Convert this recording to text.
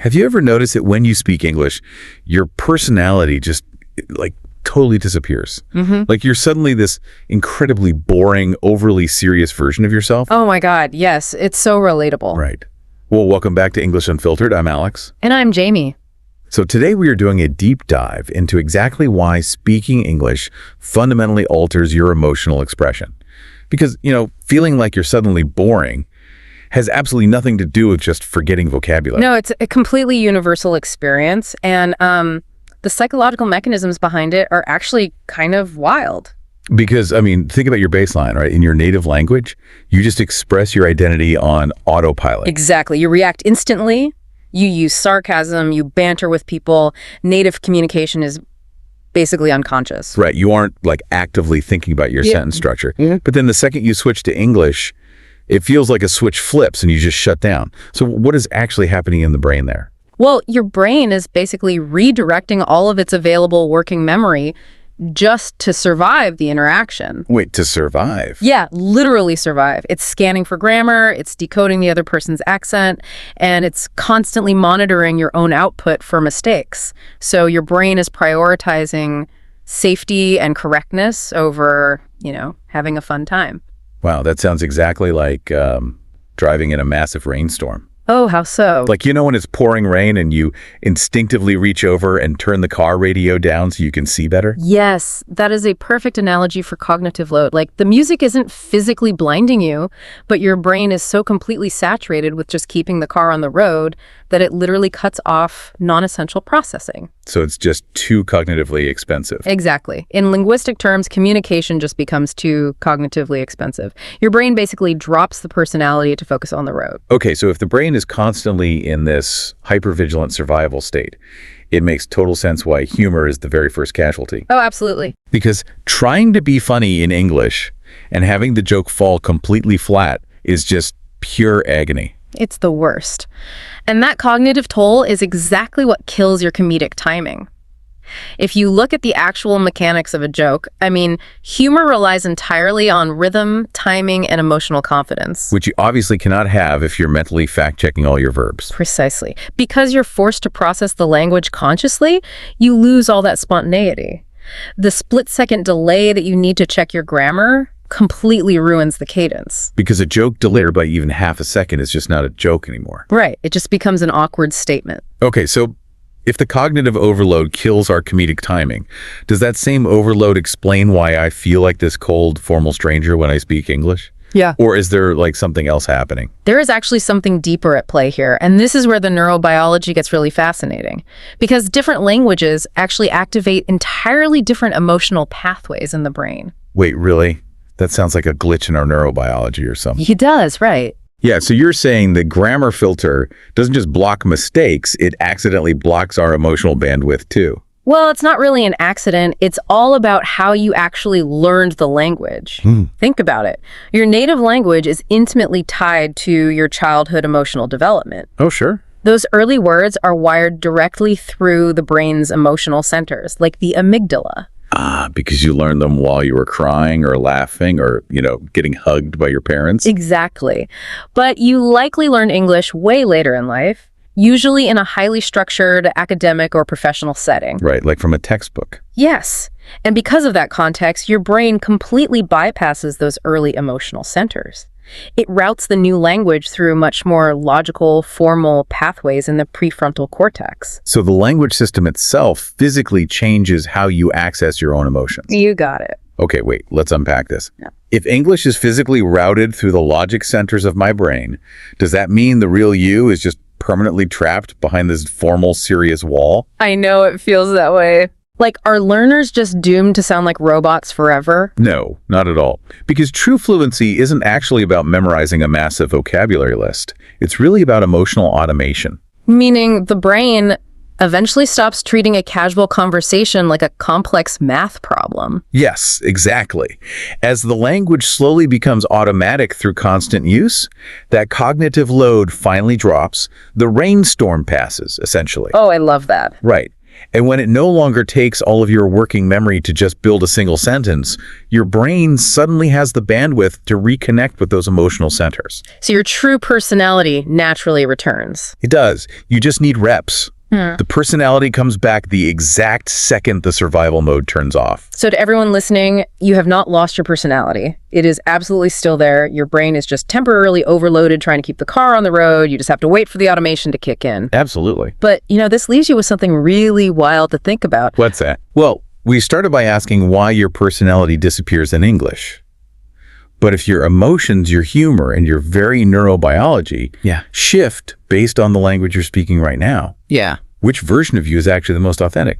Have you ever noticed that when you speak English, your personality just like totally disappears? Like you're suddenly this incredibly boring, overly serious version of yourself? Oh my God, yes. It's so relatable. Right. Well, welcome back to English Unfiltered. I'm Alex. And I'm Jamie. So today we are doing a deep dive into exactly why speaking English fundamentally alters your emotional expression. Because, feeling like you're suddenly boring has absolutely nothing to do with just forgetting vocabulary. No, it's a completely universal experience. And the psychological mechanisms behind it are actually kind of wild. Because, think about your baseline, right? In your native language, you just express your identity on autopilot. Exactly. You react instantly. You use sarcasm. You banter with people. Native communication is basically unconscious. Right. You aren't actively thinking about your sentence structure. But then the second you switch to English, it feels like a switch flips and you just shut down. So what is actually happening in the brain there? Well, your brain is basically redirecting all of its available working memory just to survive the interaction. Wait, to survive? Yeah, literally survive. It's scanning for grammar, it's decoding the other person's accent, and it's constantly monitoring your own output for mistakes. So your brain is prioritizing safety and correctness over, having a fun time. Wow, that sounds exactly like driving in a massive rainstorm. Oh, how so? When it's pouring rain and you instinctively reach over and turn the car radio down so you can see better? Yes, that is a perfect analogy for cognitive load. The music isn't physically blinding you, but your brain is so completely saturated with just keeping the car on the road that it literally cuts off non-essential processing. So it's just too cognitively expensive. Exactly. In linguistic terms, communication just becomes too cognitively expensive. Your brain basically drops the personality to focus on the road. Okay, so if the brain is constantly in this hypervigilant survival state, it makes total sense why humor is the very first casualty. Oh, absolutely. Because trying to be funny in English and having the joke fall completely flat is just pure agony. It's the worst. And that cognitive toll is exactly what kills your comedic timing. If you look at the actual mechanics of a joke, humor relies entirely on rhythm, timing, and emotional confidence. Which you obviously cannot have if you're mentally fact-checking all your verbs. Precisely. Because you're forced to process the language consciously, you lose all that spontaneity. The split-second delay that you need to check your grammar completely ruins the cadence. Because a joke delayed by even half a second is just not a joke anymore. Right. It just becomes an awkward statement. Okay, so if the cognitive overload kills our comedic timing, does that same overload explain why I feel like this cold, formal stranger when I speak English? Yeah. Or is there something else happening? There is actually something deeper at play here, and this is where the neurobiology gets really fascinating. Because different languages actually activate entirely different emotional pathways in the brain. Wait, really? That sounds like a glitch in our neurobiology or something. It does, right. Yeah, so you're saying the grammar filter doesn't just block mistakes, it accidentally blocks our emotional bandwidth too. Well, it's not really an accident. It's all about how you actually learned the language. Think about it. Your native language is intimately tied to your childhood emotional development. Oh, sure. Those early words are wired directly through the brain's emotional centers, like the amygdala. Because you learned them while you were crying or laughing or, getting hugged by your parents? Exactly. But you likely learned English way later in life, usually in a highly structured academic or professional setting. Right, like from a textbook. Yes. And because of that context, your brain completely bypasses those early emotional centers. It routes the new language through much more logical, formal pathways in the prefrontal cortex. So the language system itself physically changes how you access your own emotions. You got it. Okay, wait, let's unpack this. Yeah. If English is physically routed through the logic centers of my brain, does that mean the real you is just permanently trapped behind this formal, serious wall? I know it feels that way. Are learners just doomed to sound like robots forever? No, not at all. Because true fluency isn't actually about memorizing a massive vocabulary list. It's really about emotional automation. Meaning the brain eventually stops treating a casual conversation like a complex math problem. Yes, exactly. As the language slowly becomes automatic through constant use, that cognitive load finally drops, the rainstorm passes, essentially. Oh, I love that. Right. And when it no longer takes all of your working memory to just build a single sentence, your brain suddenly has the bandwidth to reconnect with those emotional centers. So your true personality naturally returns. It does. You just need reps. The personality comes back the exact second the survival mode turns off. So to everyone listening, you have not lost your personality. It is absolutely still there. Your brain is just temporarily overloaded trying to keep the car on the road. You just have to wait for the automation to kick in. Absolutely. But, this leaves you with something really wild to think about. What's that? Well, we started by asking why your personality disappears in English. But if your emotions, your humor, and your very neurobiology shift based on the language you're speaking right now, Yeah. which version of you is actually the most authentic?